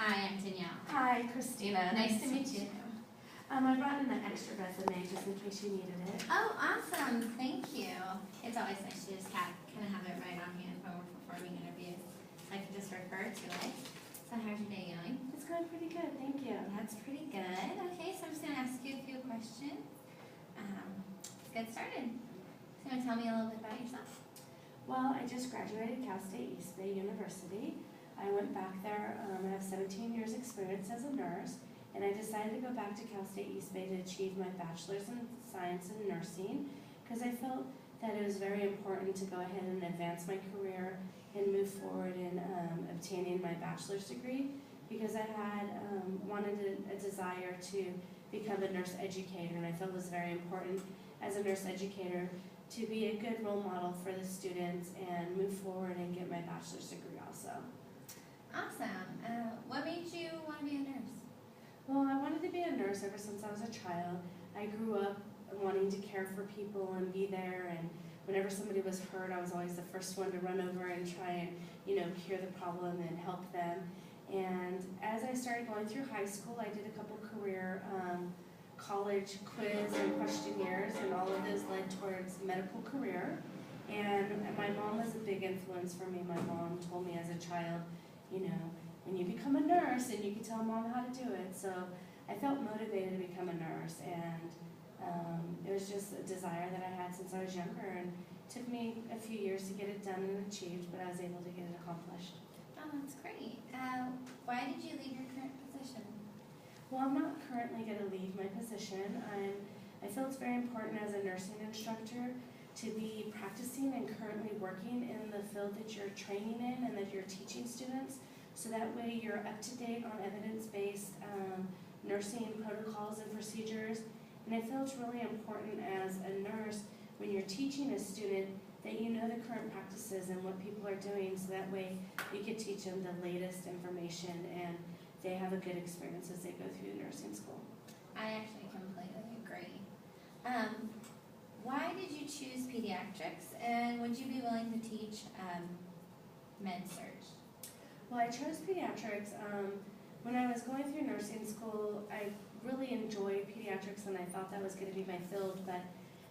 Hi, I'm Danyelle. Hi, Christina. Nice to meet you. I brought in an extra resume just in case you needed it. Oh, awesome. Thank you. It's always nice to just kind of have it right on hand when we're performing interviews. I can just refer to it. So how's your day going? It's going pretty good, thank you. That's pretty good. Okay, so I'm just going to ask you a few questions. Let's get started. So you want to tell me a little bit about yourself? Well, I just graduated Cal State East Bay University. I went back there, I have 17 years experience as a nurse, and I decided to go back to Cal State East Bay to achieve my bachelor's in science in nursing because I felt that it was very important to go ahead and advance my career and move forward in obtaining my bachelor's degree because I had wanted a desire to become a nurse educator, and I felt it was very important as a nurse educator to be a good role model for the students and move forward and get my bachelor's degree also. Awesome. What made you want to be a nurse? Well, I wanted to be a nurse ever since I was a child. I grew up wanting to care for people and be there, and whenever somebody was hurt, I was always the first one to run over and try and, cure the problem and help them. And as I started going through high school, I did a couple career college quiz and questionnaires, and all of those led towards medical career. And my mom was a big influence for me. My mom told me as a child, when you become a nurse, and you can tell mom how to do it. So I felt motivated to become a nurse, and it was just a desire that I had since I was younger, and it took me a few years to get it done and achieved, but I was able to get it accomplished. Oh, that's great. Why did you leave your current position? Well, I'm not currently going to leave my position. I feel it's very important as a nursing instructor to be practicing and currently working in the field that you're training in and that you're teaching students, so that way you're up to date on evidence-based nursing protocols and procedures. And I feel it's really important as a nurse when you're teaching a student that you know the current practices and what people are doing, so that way you can teach them the latest information and they have a good experience as they go through nursing school. I actually completely agree. Why did you choose pediatrics, and would you be willing to teach med-surg? Well, I chose pediatrics. When I was going through nursing school, I really enjoyed pediatrics and I thought that was going to be my field, but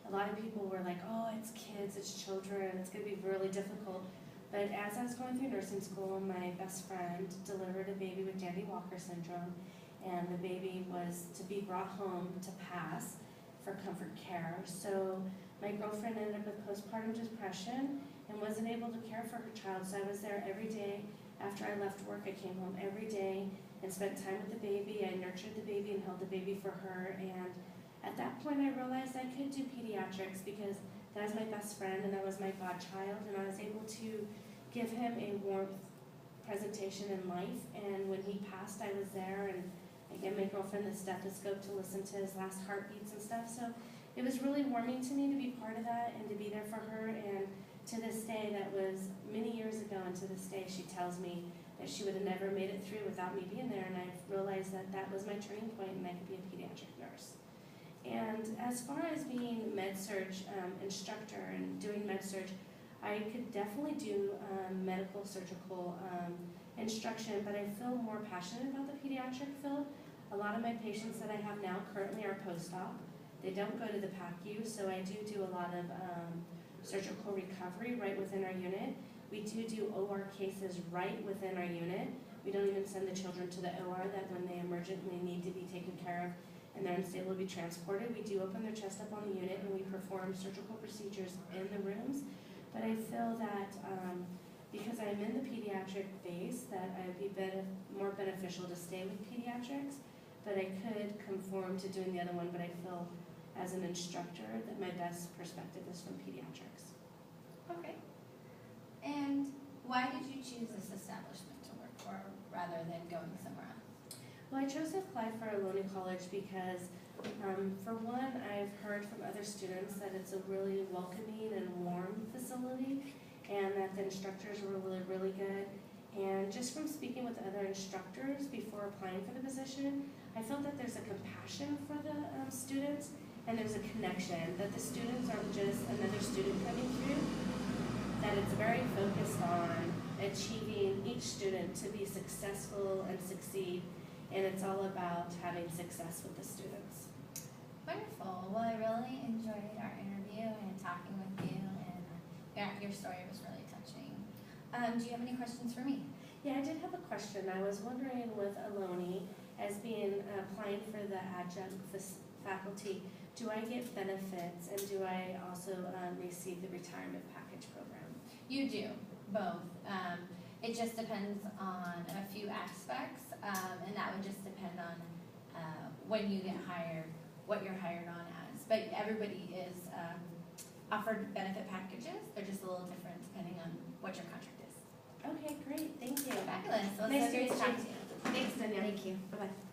a lot of people were like, oh, it's kids, it's children, it's going to be really difficult. But as I was going through nursing school, my best friend delivered a baby with Dandy Walker syndrome, and the baby was to be brought home to pass for comfort care. So my girlfriend ended up with postpartum depression and wasn't able to care for her child, so I was there every day. After I left work, I came home every day and spent time with the baby. I nurtured the baby and held the baby for her, and at that point I realized I could do pediatrics because that was my best friend and that was my godchild, and I was able to give him a warmth presentation in life. And when he passed, I was there, and I gave my girlfriend the stethoscope to listen to his last heartbeats and stuff. So it was really warming to me to be part of that and to be there for her. And to this day, that was many years ago, and to this day she tells me that she would have never made it through without me being there, and I realized that that was my turning point and I could be a pediatric nurse. And as far as being med-surg instructor and doing med-surg, I could definitely do medical surgical instruction, but I feel more passionate about the pediatric field. A lot of my patients that I have now currently are post-op. They don't go to the PACU, so I do a lot of surgical recovery right within our unit. We do OR cases right within our unit. We don't even send the children to the OR, that when they emergently need to be taken care of and they're unstable to be transported, we do open their chest up on the unit and we perform surgical procedures in the rooms. But I feel that because I'm in the pediatric base, that I'd be more beneficial to stay with pediatrics, but I could conform to doing the other one, but I feel as an instructor that my best perspective is from pediatrics. Okay. And why did you choose this establishment to work for rather than going somewhere else? Well, I chose to apply for Ohlone College because, for one, I've heard from other students that it's a really welcoming and warm facility, and that the instructors were really, really good. And just from speaking with other instructors before applying for the position, I felt that there's a compassion for the students, and there's a connection, that the students aren't just another student coming through, that it's very focused on achieving each student to be successful and succeed, and it's all about having success with the students. Wonderful. Well, I really enjoyed our interview and talking with you, and your story was really touching. Do you have any questions for me? Yeah, I did have a question. I was wondering with Aloni, as being applying for the adjunct faculty, do I get benefits and do I also receive the retirement package program? You do, both. It just depends on a few aspects, and that would just depend on when you get hired, what you're hired on as. But everybody is offered benefit packages. They're just a little different depending on what your contract is. Okay, great. Thank you. Fabulous. Well, Nice so to great meet talk you. to you. Thanks, Danyelle. Thank you. Bye-bye.